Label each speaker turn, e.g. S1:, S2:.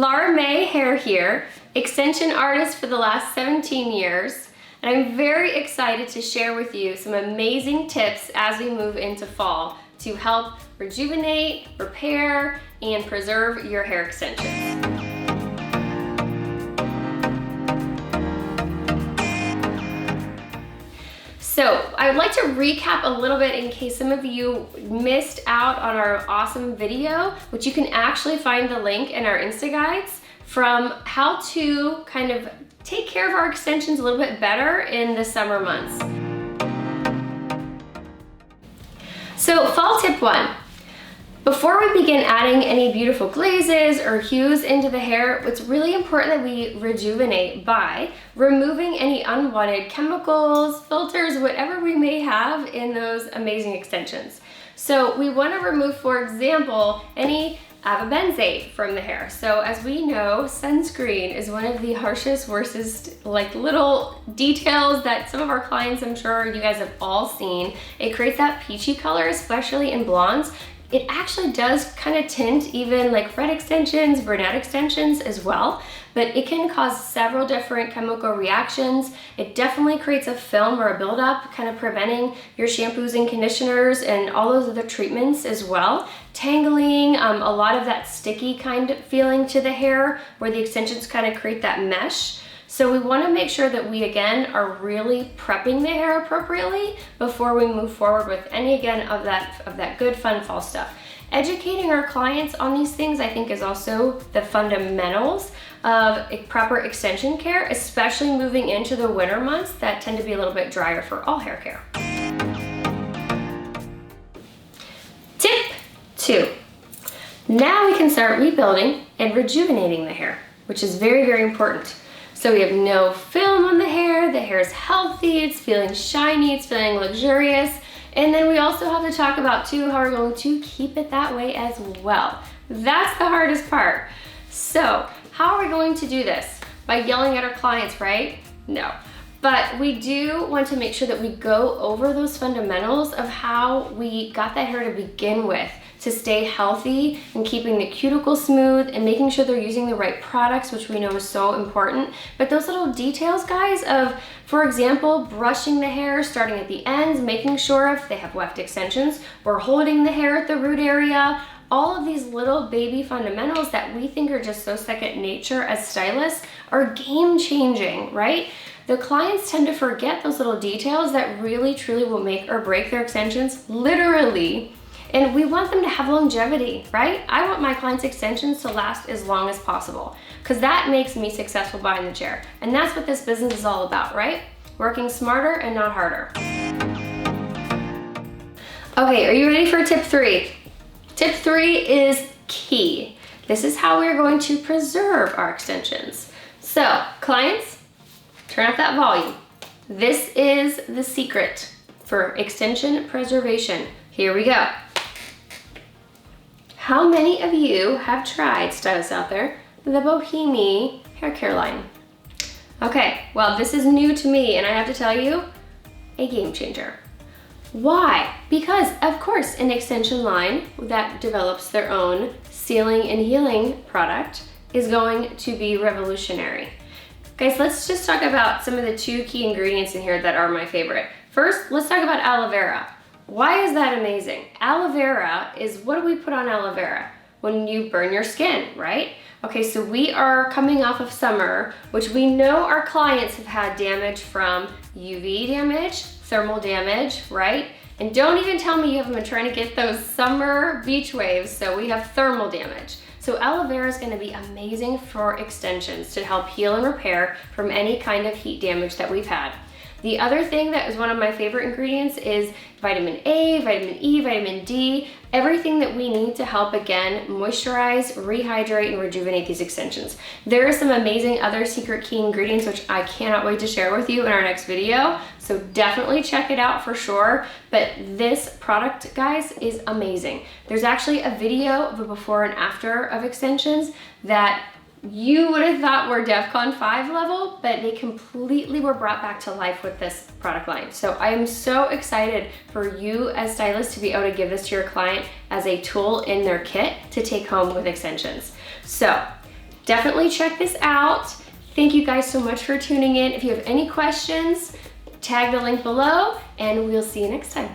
S1: Laura Mae hair here, extension artist for the last 17 years, and I'm very excited to share with you some amazing tips as we move into fall to help rejuvenate, repair, and preserve your hair extensions. So I would like to recap a little bit in case some of you missed out on our awesome video, which you can actually find the link in our Insta guides from how to kind of take care of our extensions a little bit better in the summer months. So fall tip 1. Before we begin adding any beautiful glazes or hues into the hair, it's really important that we rejuvenate by removing any unwanted chemicals, filters, whatever we may have in those amazing extensions. So we want to remove, for example, any avobenzate from the hair. So as we know, sunscreen is one of the harshest, worstest, like little details that some of our clients, I'm sure you guys have all seen. It creates that peachy color, especially in blondes. It actually does kind of tint even like red extensions, brunette extensions as well, but it can cause several different chemical reactions. It definitely creates a film or a buildup, kind of preventing your shampoos and conditioners and all those other treatments as well. Tangling, a lot of that sticky kind of feeling to the hair where the extensions kind of create that mesh. So we want to make sure that we, again, are really prepping the hair appropriately before we move forward with any, again, of that good, fun fall stuff. Educating our clients on these things, I think, is also the fundamentals of a proper extension care, especially moving into the winter months that tend to be a little bit drier for all hair care. Tip 2. Now we can start rebuilding and rejuvenating the hair, which is very, very important. So we have no film on the hair is healthy, it's feeling shiny, it's feeling luxurious, and then we also have to talk about too how we're going to keep it that way as well. That's the hardest part. So how are we going to do this? By yelling at our clients, right? No. But we do want to make sure that we go over those fundamentals of how we got that hair to begin with to stay healthy and keeping the cuticle smooth and making sure they're using the right products, which we know is so important. But those little details, guys, of, for example, brushing the hair, starting at the ends, making sure if they have weft extensions, we're holding the hair at the root area, all of these little baby fundamentals that we think are just so second nature as stylists are game changing, right? The clients tend to forget those little details that really truly will make or break their extensions, literally. And we want them to have longevity, right? I want my clients' extensions to last as long as possible because that makes me successful behind the chair. And that's what this business is all about, right? Working smarter and not harder. Okay, are you ready for tip 3? Tip 3 is key. This is how we're going to preserve our extensions. So, clients, turn up that volume. This is the secret for extension preservation. Here we go. How many of you have tried, stylists out there, the Bohyme hair care line? Okay, well, this is new to me, and I have to tell you, a game changer. Why? Because, of course, an extension line that develops their own sealing and healing product is going to be revolutionary. Guys, let's just talk about some of the 2 key ingredients in here that are my favorite. First, let's talk about aloe vera. Why is that amazing? Aloe vera is, what do we put on aloe vera? When you burn your skin, right? Okay, so we are coming off of summer, which we know our clients have had damage from UV damage, thermal damage, right? And don't even tell me you haven't been trying to get those summer beach waves, so we have thermal damage. So aloe vera is going to be amazing for extensions to help heal and repair from any kind of heat damage that we've had. The other thing that is one of my favorite ingredients is vitamin A, vitamin E, vitamin D, everything that we need to help, again, moisturize, rehydrate, and rejuvenate these extensions. There are some amazing other secret key ingredients which I cannot wait to share with you in our next video, so definitely check it out for sure. But this product, guys, is amazing. There's actually a video of a before and after of extensions that you would have thought were DEFCON 5 level, but they completely were brought back to life with this product line. So I am so excited for you as stylists to be able to give this to your client as a tool in their kit to take home with extensions. So definitely check this out. Thank you guys so much for tuning in. If you have any questions, tag the link below, and we'll see you next time.